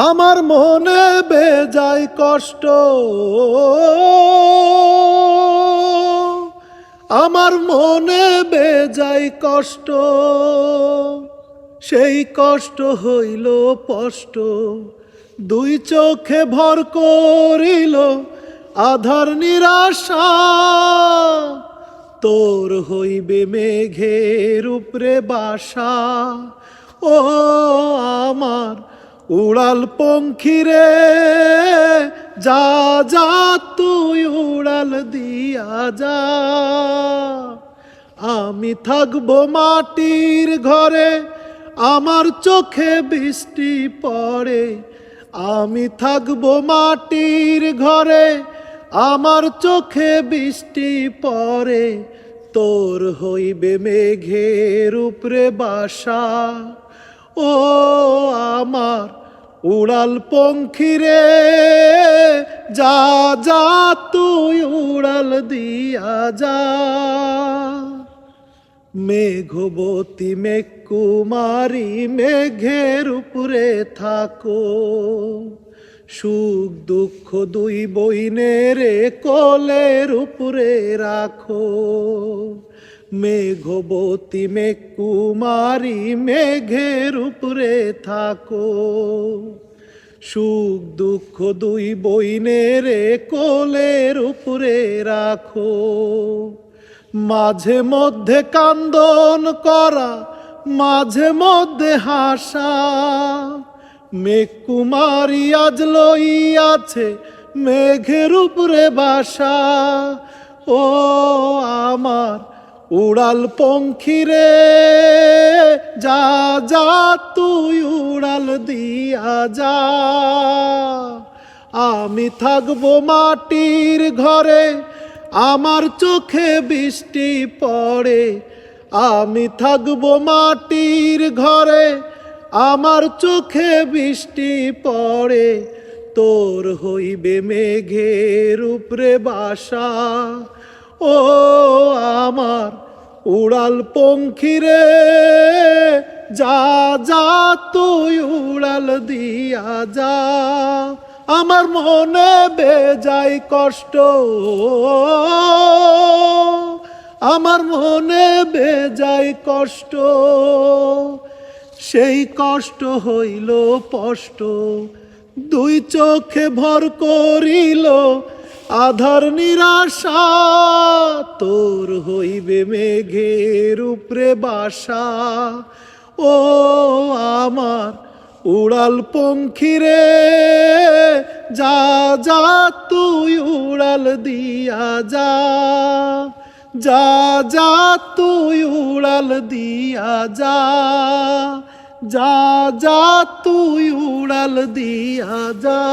আমার মনে বেজায় কষ্ট, আমার মনে বেজায় কষ্ট, সেই কষ্ট হইল স্পষ্ট। দুই চোখে ভর করিল আধার নিরাশা, তোর হইবে মেঘের উপরে বাসা। ও আমার উড়াল পঙ্খী রে, যা যা তুই উড়াল দিয়া যা। আমি থাকবো মাটির ঘরে, আমার চোখে বৃষ্টি পড়ে। আমি থাকবো মাটির ঘরে, আমার চোখে বৃষ্টি পড়ে। তোর হইবে মেঘের উপরে বাসা। ও আমার উড়াল পঙ্খী রে, যা যা তুই উড়াল দিয়া যা। মেঘবতী মেঘকুমারী মেঘের উপরে থাকো, সুখ দুঃখ দুই বইনেরে কোলের উপরে রাখো। মেঘবতী মেঘকুমারী মেঘের উপরে থাকো, সুখ দুঃখ দুই বইনেরে কোলের উপরে রাখো। মাঝে মধ্যে কান্দন করা, মাঝে মধ্যে হাসা, মেঘকুমারী আজ লইয়াছে মেঘের উপরে বাসা। ও আমার উড়াল পঙ্খী রে, যা যা তুই উড়াল দিয়া যা। আমি থাকবো মাটির ঘরে, আমার চোখে বৃষ্টি পড়ে। আমি থাকবো মাটির ঘরে, আমার চোখে বৃষ্টি পড়ে। তোর হইবে মেঘের উপরে বাসা। ও আমার উড়াল পঙ্খী রে, যা যা তুই উড়াল দিয়া যা। আমার মনে বেজায় কষ্ট, আমার মনে বেজায় কষ্ট, সেই কষ্ট হইল স্পষ্ট। দুই চোখে ভর করিল আধার নিরাশা, তোর হইবে মেঘের উপরে বাসা। ও আমার উড়াল পঙ্খী রে, যা যা তুই উড়াল দিয়া যা। যা যা তুই উড়াল দিয়া যা, যা যা তুই উড়াল দিয়া যা।